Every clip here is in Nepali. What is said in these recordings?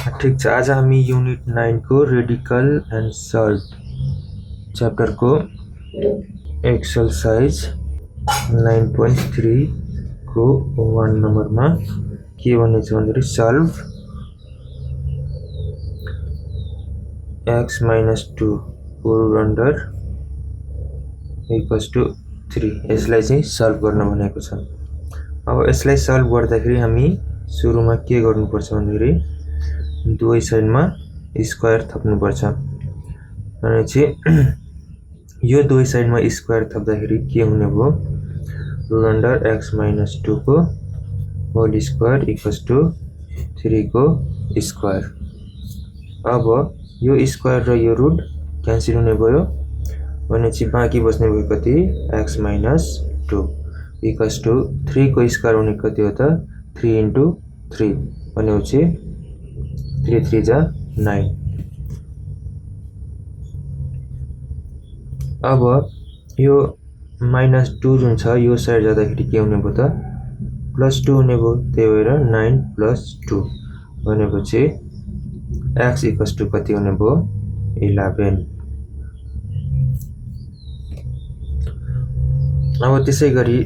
ठीक छ। आज हामी युनिट 9 को रेडिकल एन्ड सल्ट च्याप्टर को एक्सरसाइज 9.3 को 1 नम्बरमा के भनेछ भन्दाखेरि solve x - 2 whole under equals to 3 यसलाई चाहिँ सल्भ गर्न भनेको छ। अब यसलाई सल्भ गर्दाखेरि हामी सुरुमा के गर्नुपर्छ भन्दाखेरि दुवै साइडमा स्क्वायर थप्नुपर्छ। अनि चाहिँ यो दुवै साइडमा स्क्वायर थप्दाखेरि के हुने भयो रुट अन्डर x - 2 को होल स्क्वायर इक्वल्स टु 3 को स्क्वायर। अब यो स्क्वायर र यो रुट क्यान्सल हुने भयो भनेपछि बाँकी बस्ने भयो कति x - 2 इक्वल्स टु 3 को स्क्वायर हुने कति हो त 3 × 3 भनेपछि 3 3 जा 9। अब यो -2 जुन छ यो साइड जाँदाखेरि के हुने भयो त +2 हुने भयो। त्यही भएर 9 + 2 भनेपछि x इक्वल्स टु कति हुने भयो 11। अब त्यसै गरी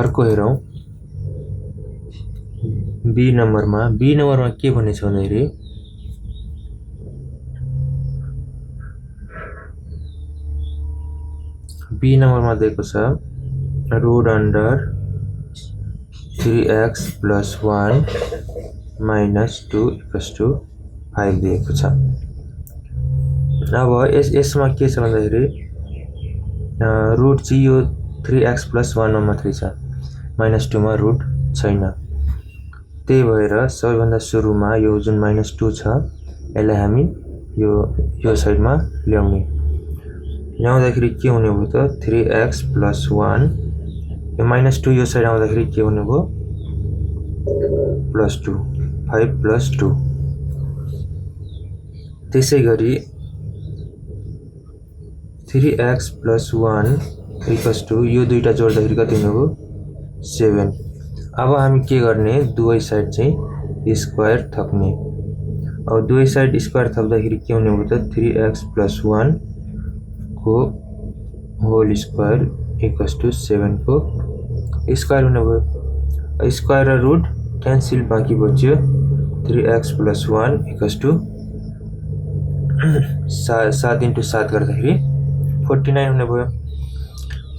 अर्को हेरौँ बी नम्बरमा के भनेछ भन्दाखेरि बी नम्बरमा दिएको छ root under 3x + 1 - 2 equals to 5 दिएको छ। अब यसमा के छ भन्दाखेरि रुट चाहिँ यो 3x + 1 मा मात्रै छ -2 मा रुट छैन। त्यही भएर सबैभन्दा सुरुमा यो जुन -2 छ यसलाई हामी यो साइडमा ल्याउँदाखेरि के हुने भयो त 3x + 1 यो -2 यो साइड आउँदाखेरि के हुने भयो +2 5 + 2। त्यसै गरी 3x + 1 इक्वल्स टु यो दुईटा जोड्दाखेरि कति हुने भयो 7। अब हामी के गर्ने दुवै साइड चाहिँ स्क्वायर थप्ने। अब दुवै साइड स्क्वायर थप्दाखेरि के हुने भयो त 3x + 1 को होल स्क्वायर इक्वल्स टु 7 को स्क्वायर हुने भयो। स्क्वायर र रुट क्यान्सल बाँकी बच्यो 3x + 1 इक्वल्स टु 7 × 7 गर्दाखेरि 49 हुने भयो।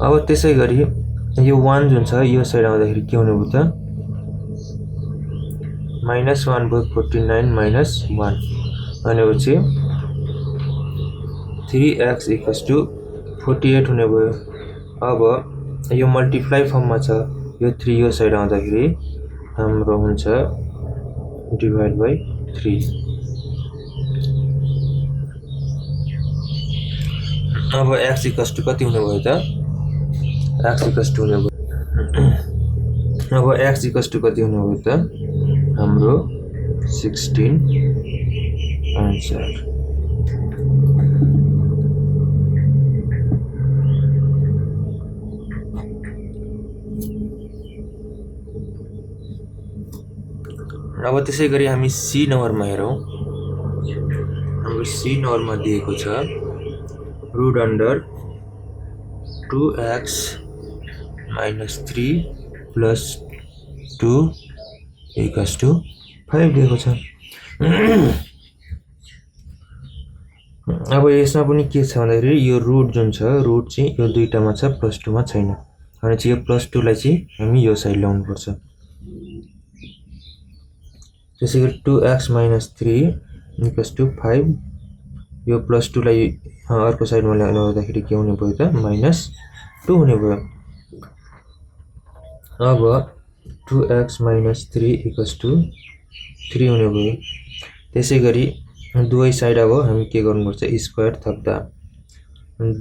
अब त्यसै गरी यो 1 जुन छ यो साइड आउँदाखेरि के हुने भयो त -1 भयो 49 - 1 भनेपछि 3x इक्वल्स टु 48 हुने भयो। अब यो मल्टिप्लाई फर्ममा छ यो 3 यो साइड आउँदाखेरि हाम्रो हुन्छ डिभाइड बाइ 3। अब x इक्वल्स टु कति हुने भयो त x इक्वल्स टु हुने भयो अब x इक्वल्स टु कति हुने भयो त हाम्रो 16 आन्सर। अब त्यसै गरी हामी सी नम्बरमा हेरौँ। हाम्रो सी नम्बरमा दिएको छ root under 2x - 3 + 2 equals to 5 दिएको छ। अब यसमा पनि के छ भन्दाखेरि यो रुट जुन छ रुट चाहिँ यो दुईटामा छ +2 मा छैन भनेपछि यो +2 लाई चाहिँ हामी यो साइड ल्याउनुपर्छ। त्यसै गरी 2x - 3 इक्वल्स टु 5 यो +2 लाई अर्को साइडमा ल्याउँदाखेरि के हुने भयो त -2 हुने भयो। अब 2x - 3 इक्वल्स टु 3 हुने भयो। त्यसै गरी दुवै साइड अब हामी के गर्नुपर्छ स्क्वायर थप्दा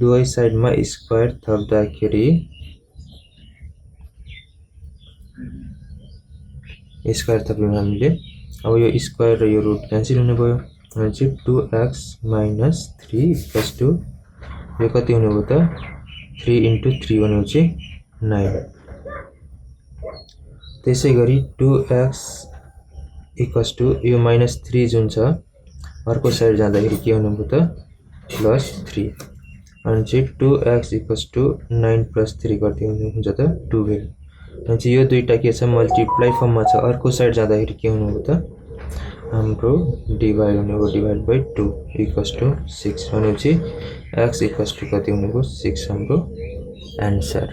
दुवै साइडमा स्क्वायर थप्दाखेरि स्क्वायर थप्यौँ हामीले। अब यो स्क्वायर र यो रुट क्यान्सल हुने भयो भनेपछि 2x - 3 इक्वल्स टु यो कति हुने भयो त 3 × 3 भनेपछि 9। त्यसै गरी 2x इक्वल्स टू यो -3 जुन छ अर्को साइड जाँदाखेरि के हुनुभयो त +3 अनि चाहिँ 2x इक्वल्स टू 9 + 3 गर्दै हुन्छ त 12 अनि चाहिँ यो दुईटा के छ मल्टिप्लाई फर्ममा छ अर्को साइड जाँदाखेरि के हुनुभयो त हाम्रो डिभाइड हुने हो डिभाइड बाइ 2 इक्वल्स टू 6 भनेपछि x इक्वल्स टू कति हुने हो 6 हाम्रो आन्सर।